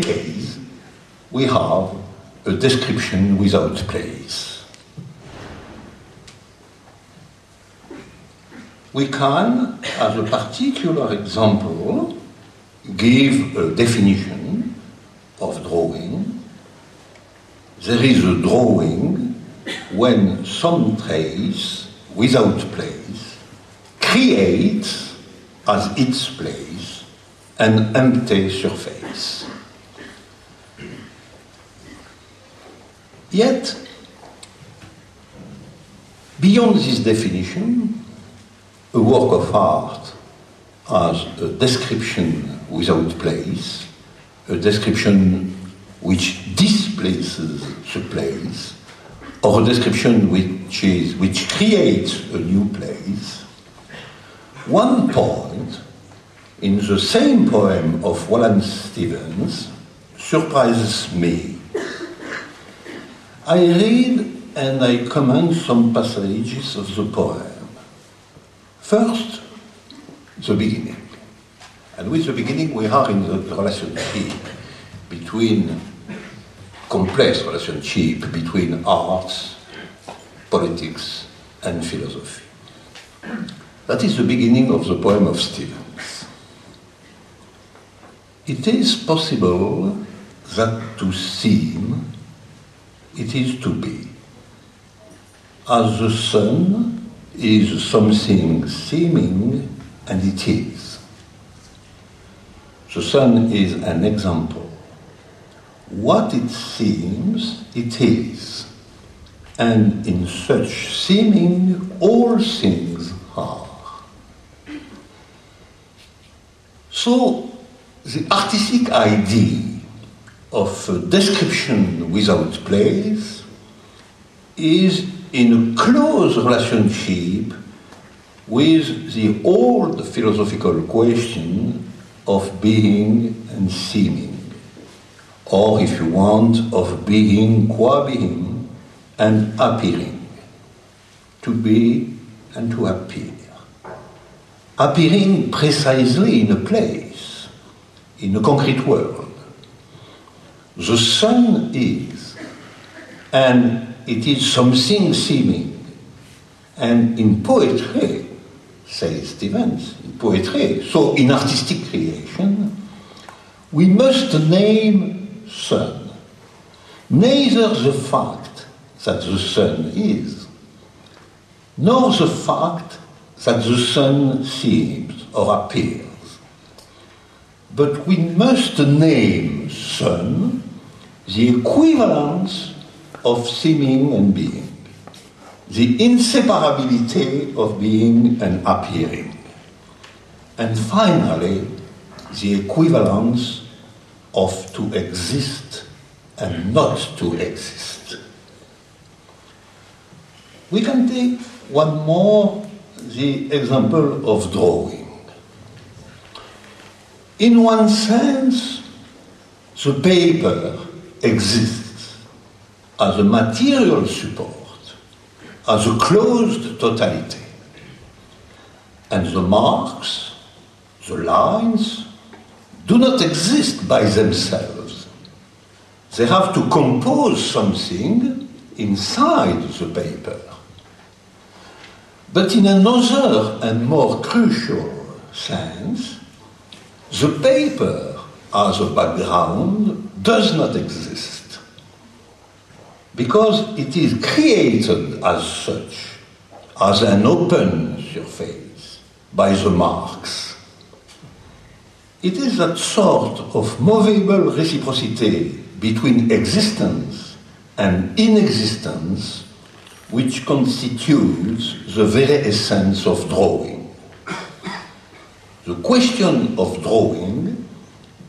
case, we have a description without place. We can, as a particular example, give a definition of drawing. There is a drawing when some trace without place creates as its place an empty surface. Yet, beyond this definition, a work of art as a description without place, a description which displaces the place, or a description which creates a new place. One point in the same poem of Wallace Stevens surprises me. I read and I comment some passages of the poem. First, the beginning. And with the beginning we are in the relationship between, complex relationship between arts, politics, and philosophy. That is the beginning of the poem of Stevens. It is possible that to seem, it is to be. As the sun is something seeming, and it is. The sun is an example. What it seems, it is. And in such seeming, all things are. So, the artistic idea of a description without place is in a close relationship with the old philosophical question of being and seeming, or if you want, of being qua being and appearing, to be and to appear. Appearing precisely in a place, in a concrete world. The sun is, and it is something seeming. And in poetry, says Stevens, in poetry, so in artistic creation, we must name sun. Neither the fact that the sun is, nor the fact that the sun seems or appears. But we must name sun the equivalence of seeming and being, the inseparability of being and appearing, and finally, the equivalence of to exist and not to exist. We can take one more, the example of drawing. In one sense, the paper exists as a material support, as a closed totality. And the marks, the lines, do not exist by themselves. They have to compose something inside the paper. But in another and more crucial sense, the paper as a background does not exist, because it is created as such, as an open surface, by the marks. It is that sort of movable reciprocity between existence and inexistence which constitutes the very essence of drawing. The question of drawing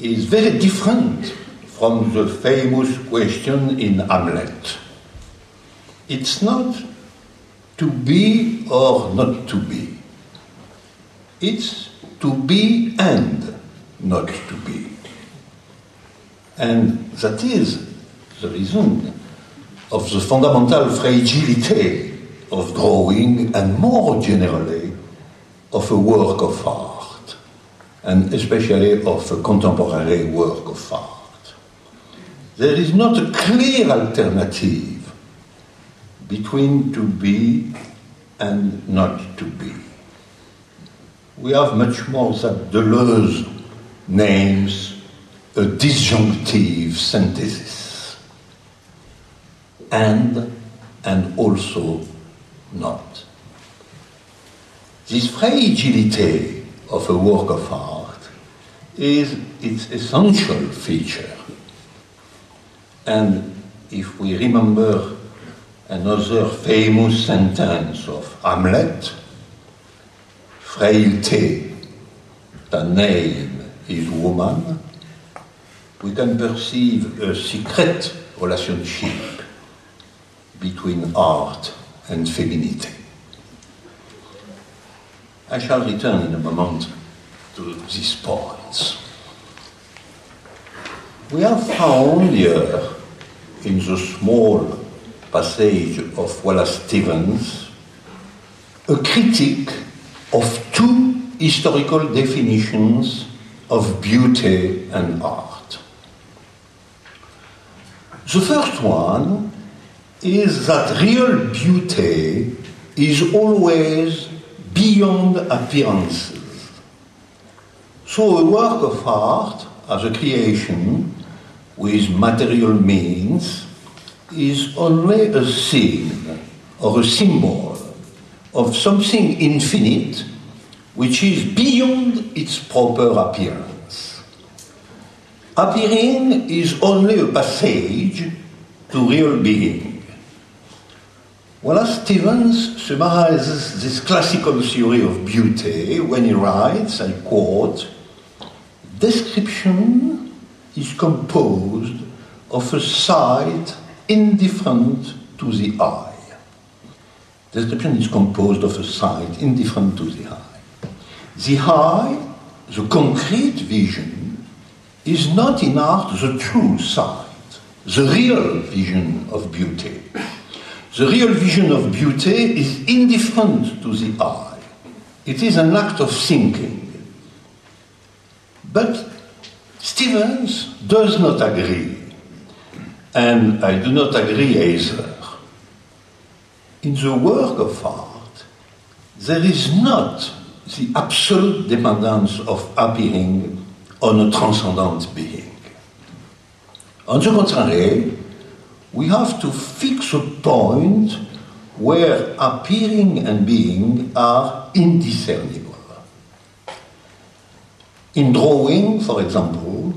is very different from the famous question in Hamlet. It's not to be or not to be. It's to be and not to be. And that is the reason of the fundamental fragility of drawing, and more generally of a work of art, and especially of a contemporary work of art. there is not a clear alternative between to be and not to be. We have much more that Deleuze names a disjunctive synthesis, and also not. This fragility of a work of art is its essential feature. And if we remember another famous sentence of Hamlet, frailty, the name is woman, we can perceive a secret relationship between art and femininity. I shall return in a moment to these points. We have found here, in the small passage of Wallace Stevens, a critique of two historical definitions of beauty and art. The first one is that real beauty is always beyond appearances. So a work of art, as a creation with material means, is only a sign or a symbol of something infinite which is beyond its proper appearance. Appearing is only a passage to real being. Wallace Stevens summarizes this classical theory of beauty when he writes, I quote, "Description is composed of a sight indifferent to the eye." Description is composed of a sight indifferent to the eye. The eye, the concrete vision, is not in art the true sight, the real vision of beauty. The real vision of beauty is indifferent to the eye. It is an act of thinking. But Stevens does not agree, and I do not agree either. In the work of art, there is not the absolute dependence of appearing on a transcendent being. On the contrary, we have to fix a point where appearing and being are indiscernible. In drawing, for example,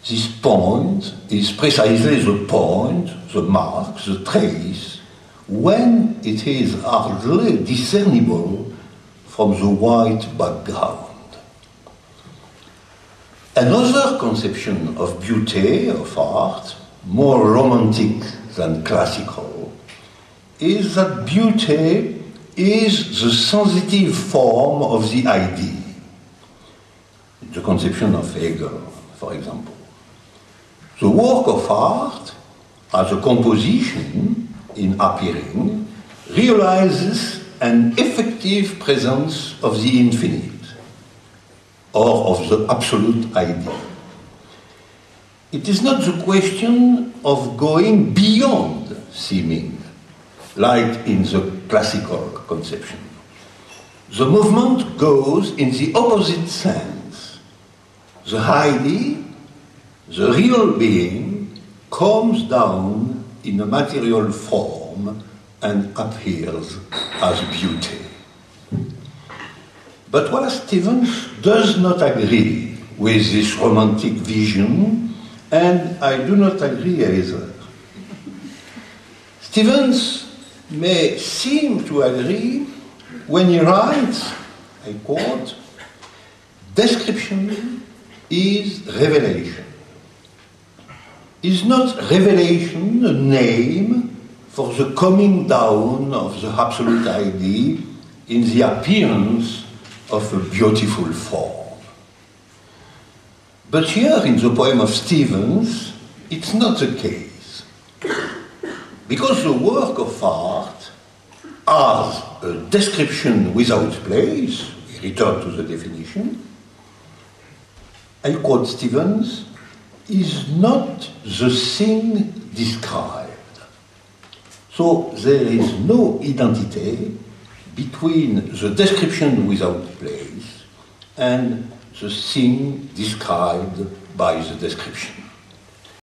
this point is precisely the point, the mark, the trace, when it is hardly discernible from the white background. Another conception of beauty, of art, more romantic than classical, is that beauty is the sensitive form of the idea. The conception of Hegel, for example. The work of art, as a composition in appearing, realizes an effective presence of the infinite, or of the absolute idea. It is not the question of going beyond seeming, like in the classical conception. The movement goes in the opposite sense. The idea, the real being, comes down in a material form and appears as beauty. But Wallace Stevens does not agree with this romantic vision, and I do not agree either. Stevens may seem to agree when he writes, I quote, "Description is revelation. Is not revelation a name for the coming down of the absolute idea in the appearance of a beautiful form?" But here in the poem of Stevens, it's not the case. Because the work of art, as a description without place, we return to the definition, I quote Stevens, is not the thing described. So there is no identity between the description without place and the thing described by the description.